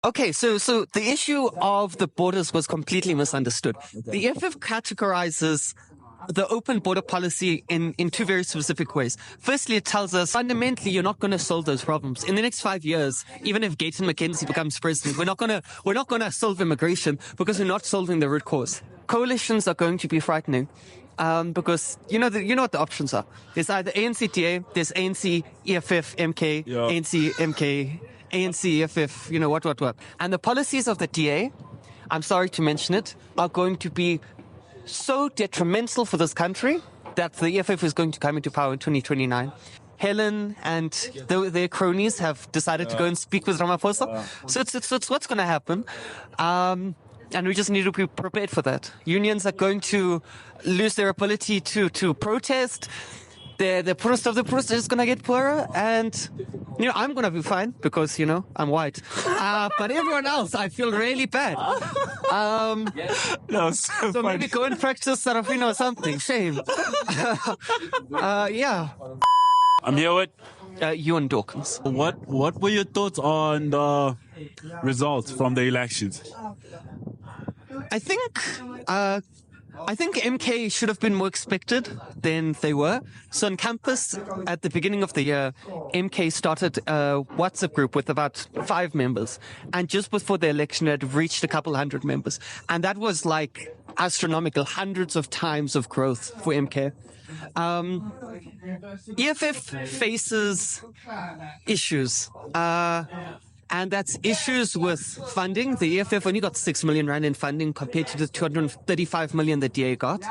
Okay, so the issue of the borders was completely misunderstood. The EFF categorizes the open border policy in two very specific ways. Firstly, it tells us fundamentally you're not going to solve those problems. In the next 5 years, even if Gayton McKenzie becomes president, we're not going to solve immigration because we're not solving the root cause. Coalitions are going to be frightening. Because you know what the options are. There's either ANC DA, there's ANC EFF MK, Yeah. ANC MK, ANC EFF, what. And the policies of the DA, I'm sorry to mention it, are going to be so detrimental for this country that the EFF is going to come into power in 2029. Helen and their cronies have decided to go and speak with Ramaphosa. So it's what's going to happen. And we just need to be prepared for that. Unions are going to lose their ability to protest. The poorest of the poorest is going to get poorer. And, I'm going to be fine because, I'm white. But everyone else, I feel really bad. So maybe go and practice Sarafina or something. Shame. Yeah. I'm here with Ewan Dawkins. what were your thoughts on the results from the elections? I think MK should have been more expected than they were. So on campus, at the beginning of the year, MK started a WhatsApp group with about 5 members. And just before the election, it had reached a couple hundred members. And that was like astronomical, hundreds of times of growth for MK. EFF faces issues. And that's issues with funding. The EFF only got 6 million rand in funding compared to the 235 million the DA got.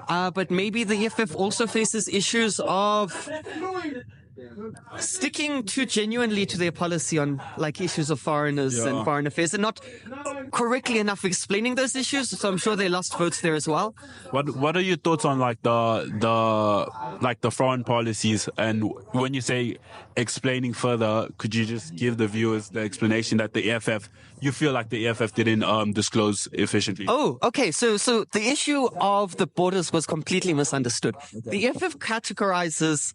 But maybe the EFF also faces issues of sticking too genuinely to their policy on issues of foreigners and foreign affairs and not correctly enough explaining those issues. So I'm sure they lost votes there as well. What are your thoughts on the foreign policies? And when you say explaining further, could you just give the viewers the explanation that you feel like the EFF didn't disclose efficiently? Oh, okay. So the issue of the borders was completely misunderstood. The EFF categorizes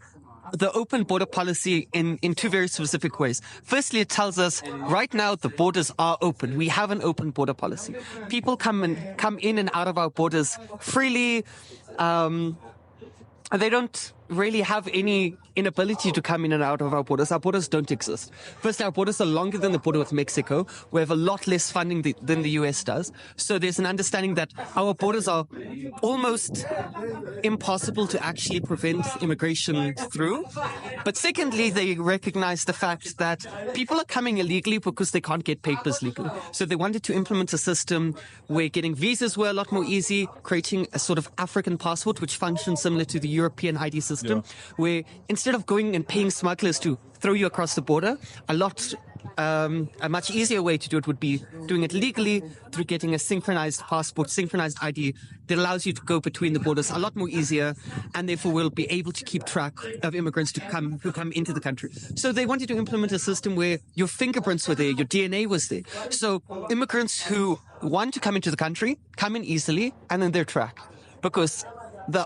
the open border policy in two very specific ways. Firstly, it tells us right now the borders are open. We have an open border policy. People come in and out of our borders freely. They don't really have any inability to come in and out of our borders. Our borders don't exist. First, our borders are longer than the border with Mexico. We have a lot less funding than the US does. So there's an understanding that our borders are almost impossible to actually prevent immigration through. But secondly, they recognize the fact that people are coming illegally because they can't get papers legally. So they wanted to implement a system where getting visas were a lot more easy, creating a sort of African passport, which functions similar to the European ID system, where instead of going and paying smugglers to throw you across the border, a much easier way to do it would be doing it legally through getting a synchronized passport, synchronized ID that allows you to go between the borders a lot more easier, and therefore we'll be able to keep track of immigrants who come into the country. So they wanted to implement a system where your fingerprints were there, your DNA was there. So immigrants who want to come into the country come in easily, and then they're tracked. Because the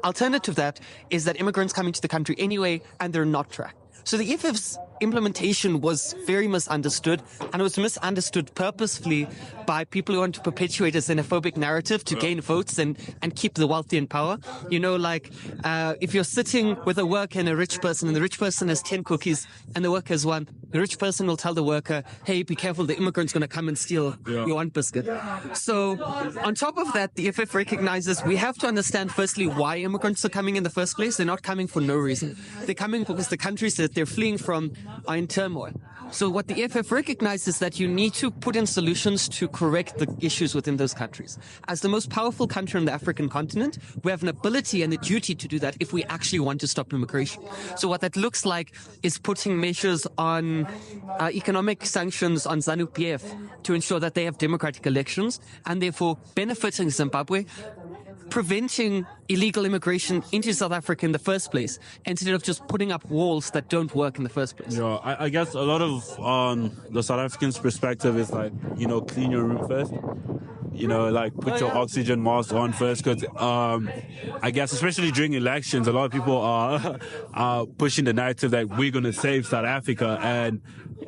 alternative to that is that immigrants come into the country anyway and they're not tracked. So the EFF's implementation was very misunderstood, and it was misunderstood purposefully by people who want to perpetuate a xenophobic narrative to gain votes and keep the wealthy in power. If you're sitting with a worker and a rich person, and the rich person has 10 cookies and the worker has 1, the rich person will tell the worker, hey, be careful, the immigrant's going to come and steal your 1 biscuit. So on top of that, the EFF recognizes we have to understand firstly why immigrants are coming in the first place. They're not coming for no reason. They're coming because the countries that they're fleeing from are in turmoil. So what the EFF recognizes is that you need to put in solutions to correct the issues within those countries. As the most powerful country on the African continent, we have an ability and a duty to do that if we actually want to stop immigration. So what that looks like is putting measures on economic sanctions on ZANU-PF to ensure that they have democratic elections and therefore benefiting Zimbabwe, preventing illegal immigration into South Africa in the first place, instead of just putting up walls that don't work in the first place. Yeah, I guess a lot of the South Africans' perspective is clean your room first. like put your oxygen mask on first, because I guess especially during elections, a lot of people are pushing the narrative that we're going to save South Africa, and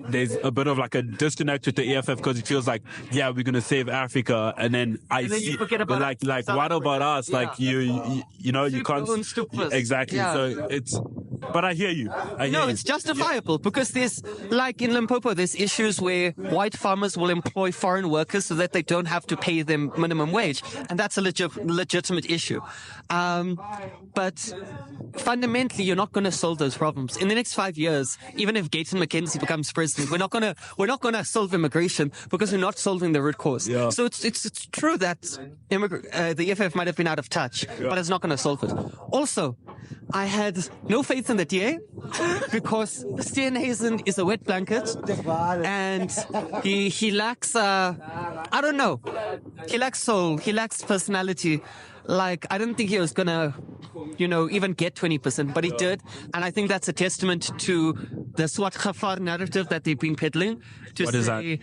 there's a bit of like a disconnect with the EFF because it feels like, yeah, we're going to save Africa, and then you forget about like what about us? Yeah. Like you can't exactly. Yeah. So but I hear you. No, it's justifiable because there's, like in Limpopo, there's issues where white farmers will employ foreign workers so that they don't have to pay them minimum wage. And that's a legitimate issue. But fundamentally, you're not going to solve those problems. In the next 5 years, even if Gaten McKenzie becomes president, we're not going to solve immigration because we're not solving the root cause. Yeah. So it's true that the EFF might have been out of touch, but it's not going to solve it. Also, I had no faith in the DA because Steenhuisen is a wet blanket and he lacks, I don't know, he lacks soul, he lacks personality. Like, I didn't think he was gonna, even get 20%, but he did. And I think that's a testament to the Swart Gafar narrative that they've been peddling. What is that?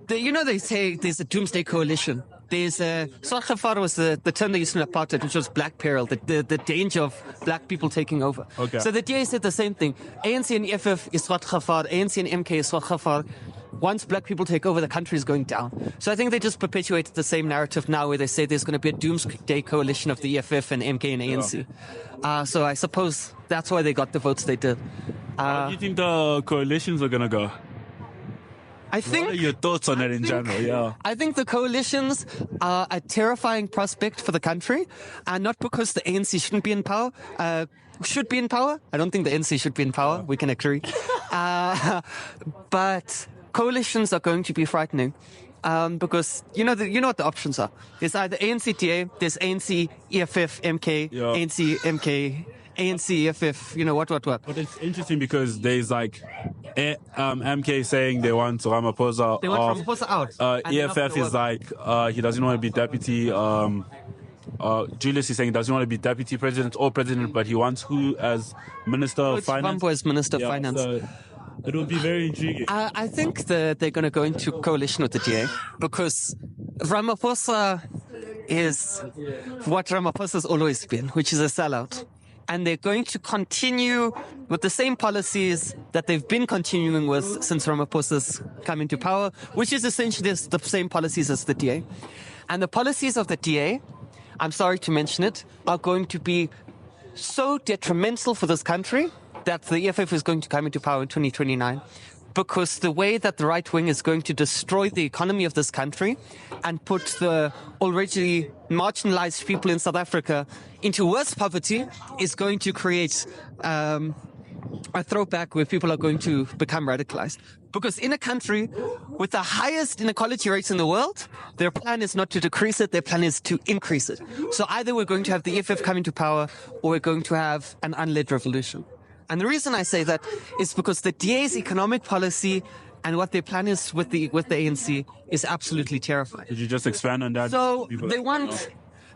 They say there's a doomsday coalition. There's Swart Gafar was the term they used in apartheid, which was black peril, the danger of black people taking over. Okay. So the DA said the same thing. ANC and EFF is Swart Gafar, ANC and MK is Swart Gafar. Once black people take over, the country is going down. So I think they just perpetuated the same narrative now where they say there's going to be a doomsday coalition of the EFF and MK and ANC. So I suppose that's why they got the votes they did. How do you think the coalitions are going to go? What are your thoughts on it in general? Yeah. I think the coalitions are a terrifying prospect for the country, and not because the ANC shouldn't be in power. Should be in power. I don't think the ANC should be in power. We can agree. But coalitions are going to be frightening. Because you know what the options are. There's either ANC DA, there's ANC EFF MK, ANC MK, ANC EFF, what. But it's interesting because there's like MK saying they want Ramaphosa They want Ramaphosa out. EFF is like he doesn't want to be deputy. Julius is saying he doesn't want to be deputy president or president, but he wants who as minister of finance? Rambo as minister of finance. So it will be very intriguing. I think that they're going to go into coalition with the DA because Ramaphosa is what Ramaphosa's always been, which is a sellout. And they're going to continue with the same policies that they've been continuing with since Ramaphosa's come into power, which is essentially the same policies as the DA. And the policies of the DA, I'm sorry to mention it, are going to be so detrimental for this country that the EFF is going to come into power in 2029. Because the way that the right wing is going to destroy the economy of this country and put the already marginalized people in South Africa into worse poverty is going to create a throwback where people are going to become radicalized. Because in a country with the highest inequality rates in the world, their plan is not to decrease it, their plan is to increase it. So either we're going to have the EFF come into power or we're going to have an unled revolution. And the reason I say that is because the DA's economic policy and what their plan is with the ANC is absolutely terrifying. Could you just expand on that? So they want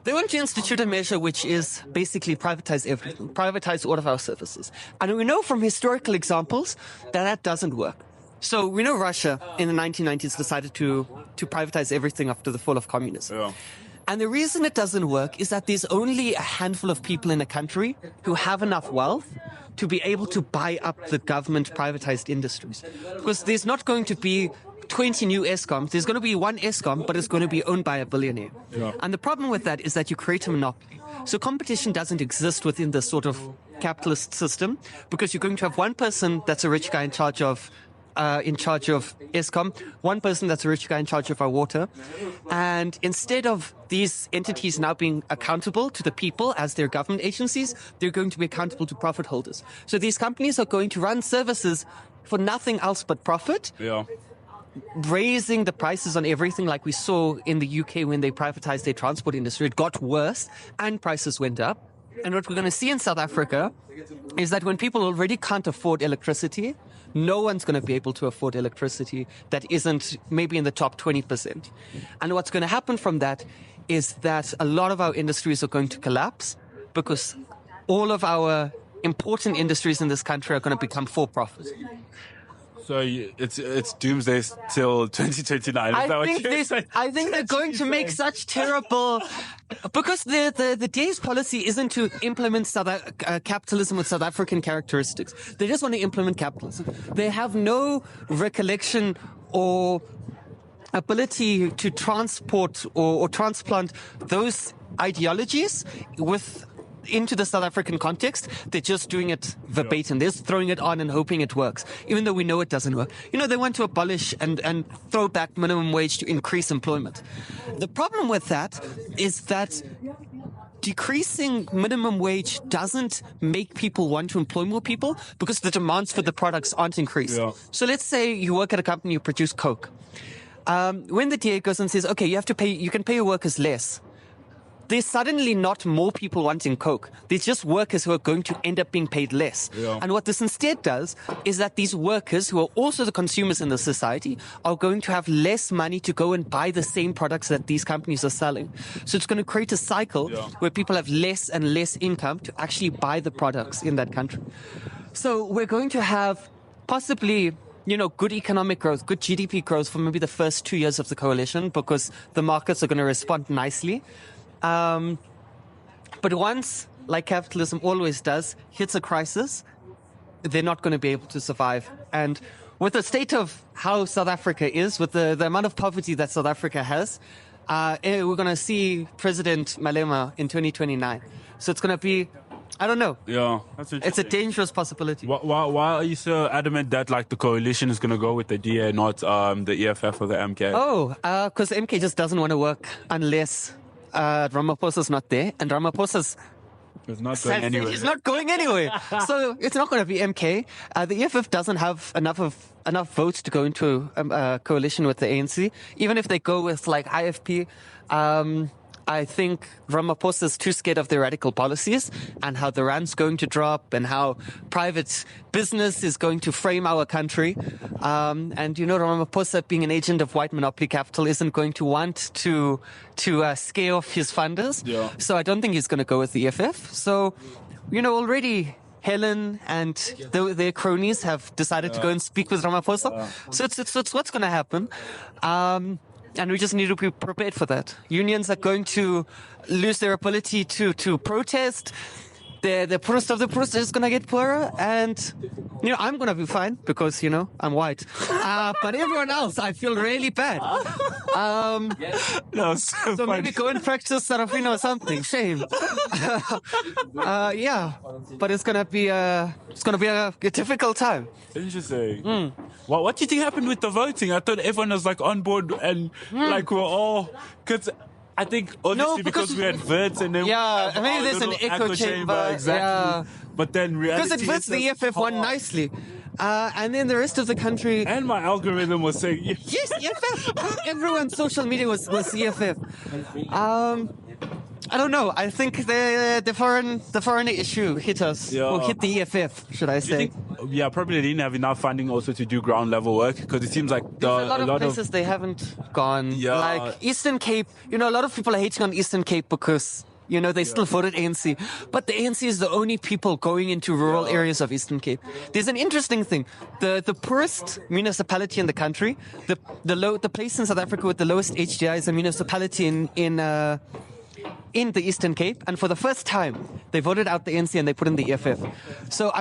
to institute a measure which is basically privatize everything, privatize all of our services. And we know from historical examples that doesn't work. So we know Russia in the 1990s decided to privatize everything after the fall of communism. Yeah. And the reason it doesn't work is that there's only a handful of people in a country who have enough wealth to be able to buy up the government privatized industries. Because there's not going to be 20 new ESCOMs. There's going to be one ESCOM, but it's going to be owned by a billionaire. Yeah. And the problem with that is that you create a monopoly. So competition doesn't exist within this sort of capitalist system because you're going to have one person that's a rich guy in charge of ESCOM, one person that's a rich guy in charge of our water. And instead of these entities now being accountable to the people as their government agencies, they're going to be accountable to profit holders. So these companies are going to run services for nothing else but profit. Yeah. Raising the prices on everything like we saw in the UK when they privatized their transport industry. It got worse and prices went up. And what we're going to see in South Africa is that when people already can't afford electricity, no one's going to be able to afford electricity that isn't maybe in the top 20%. And what's going to happen from that is that a lot of our industries are going to collapse because all of our important industries in this country are going to become for profit. So it's doomsday till 2029. Is that what you're saying? I think they're going to make such terrible, because the DA's policy isn't to implement capitalism with South African characteristics. They just want to implement capitalism. They have no recollection or ability to transport or transplant those ideologies into the South African context. They're just doing it verbatim. They're just throwing it on and hoping it works, even though we know it doesn't work. They want to abolish and throw back minimum wage to increase employment. The problem with that is that decreasing minimum wage doesn't make people want to employ more people, because the demands for the products aren't increased. Yeah. So let's say you work at a company, you produce Coke. When the DA goes and says, okay, you can pay your workers less, there's suddenly not more people wanting Coke. There's just workers who are going to end up being paid less. Yeah. And what this instead does is that these workers, who are also the consumers in the society, are going to have less money to go and buy the same products that these companies are selling. So it's going to create a cycle where people have less and less income to actually buy the products in that country. So we're going to have possibly good economic growth, good GDP growth for maybe the first 2 years of the coalition, because the markets are going to respond nicely. But once, like capitalism always does, hits a crisis, they're not going to be able to survive. And with the state of how South Africa is, with the amount of poverty that South Africa has, we're going to see President Malema in 2029. So it's going to be, I don't know. Yeah, that's interesting. It's a dangerous possibility. Why are you so adamant that the coalition is going to go with the DA, not the EFF or the MK? Oh, because MK just doesn't want to work unless Ramaphosa's not there, and Ramaphosa's It's not going anywhere. He's not going anywhere. So it's not going to be MK. The EFF doesn't have enough votes to go into a coalition with the ANC. Even if they go with IFP, I think Ramaphosa is too scared of their radical policies and how the rand's going to drop and how private business is going to frame our country. And Ramaphosa, being an agent of white monopoly capital, isn't going to want to scare off his funders. Yeah. So I don't think he's going to go with the EFF. So, already Helen and their cronies have decided to go and speak with Ramaphosa. So it's what's going to happen. And we just need to be prepared for that. Unions are going to lose their ability to protest. The poorest of the poorest is going to get poorer. And, I'm going to be fine because, I'm white. But everyone else, I feel really bad. So maybe go and practice Sarafina or something. Shame. Yeah. But it's going to be a difficult time. Interesting. What do you think happened with the voting? I thought everyone was on board and we're all, because I think obviously because we had votes and then maybe there's an echo chamber. Exactly. Yeah. But then reality, because it fits the EFF one nicely. And then the rest of the country. And my algorithm was saying yes, EFF. Everyone's social media was EFF. I don't know. I think the foreign issue hit us, or hit the EFF, should I say? Probably didn't have enough funding also to do ground level work, because it seems like a lot of places they haven't gone. Yeah. Like Eastern Cape, a lot of people are hating on Eastern Cape because they still voted ANC. But the ANC is the only people going into rural areas of Eastern Cape. There's an interesting thing. The poorest municipality in the country, the place in South Africa with the lowest HDI is a municipality in the Eastern Cape, and for the first time they voted out the ANC and they put in the EFF. So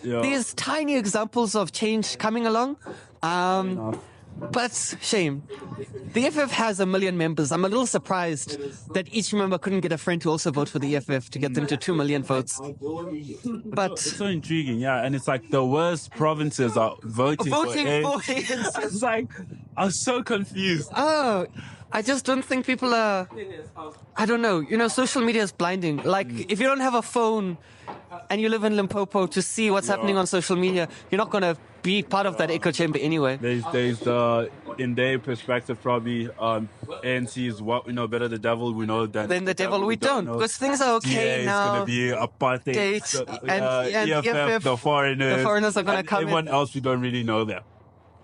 there's tiny examples of change coming along. But shame. The EFF has 1 million members. I'm a little surprised that each member couldn't get a friend to also vote for the EFF to get them to 2 million votes. But it's so intriguing, and it's the worst provinces are voting for ANC. It's I'm so confused. Oh, I just don't think people are. I don't know. Social media is blinding. If you don't have a phone and you live in Limpopo to see what's happening on social media, you're not going to be part of that echo chamber anyway. There's in their perspective, probably ANC is what we know better. The devil we know than the devil we don't. Because things are okay now. It's going to be apartheid. And EFF, the foreigners. The foreigners are going to come everyone else we don't really know them.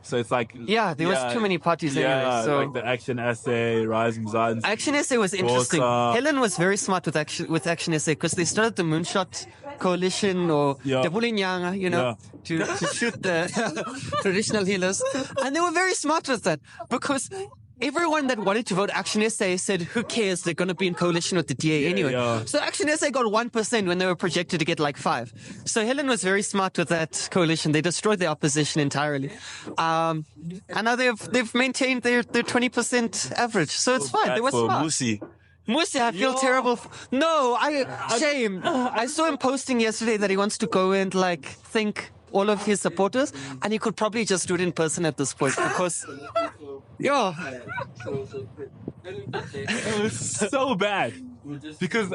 So it's like there was too many parties anyway. So like the Action SA, Rise Mzansi. Action SA was interesting. Xhosa. Helen was very smart with Action SA because they started the Moonshot Coalition or Yeah. Debulinyanga, you know, to shoot the traditional healers. And they were very smart with that because everyone that wanted to vote Action SA said, who cares? They're going to be in coalition with the DA anyway. yeah. So Action SA got 1% when they were projected to get like 5. So Helen was very smart with that coalition. They destroyed the opposition entirely. And now they've maintained their 20% average. So it's fine. They were For smart. Musi. Musi, I feel terrible. No, shame. I saw him posting yesterday that he wants to go and like thank all of his supporters, and he could probably just do it in person at this point because, It was so bad because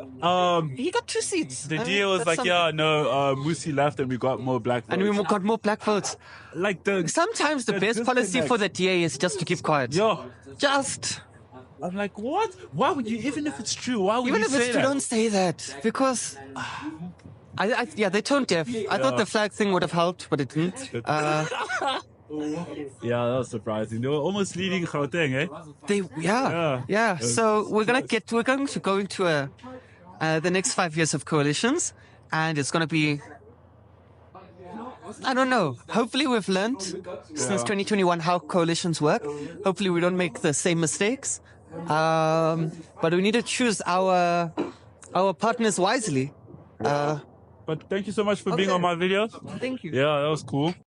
he got 2 seats. the DA was like, Musi left and we got more black votes. And we got more black votes. Like Sometimes the best policy disconnect. for the DA is just to keep quiet. Just. I'm like, what? Why would you? Even if it's true, why would Even you if say it's true, that? don't say that because. They're tone deaf. I thought the flag thing would have helped, but it didn't. Yeah, that was surprising. They were almost leading Gauteng, eh? Yeah. So we're going to go into the next 5 years of coalitions, and it's going to be. I don't know. Hopefully we've learned since 2021 how coalitions work. Hopefully we don't make the same mistakes. But we need to choose our partners wisely. But thank you so much for being on my video. Thank you. Yeah, that was cool.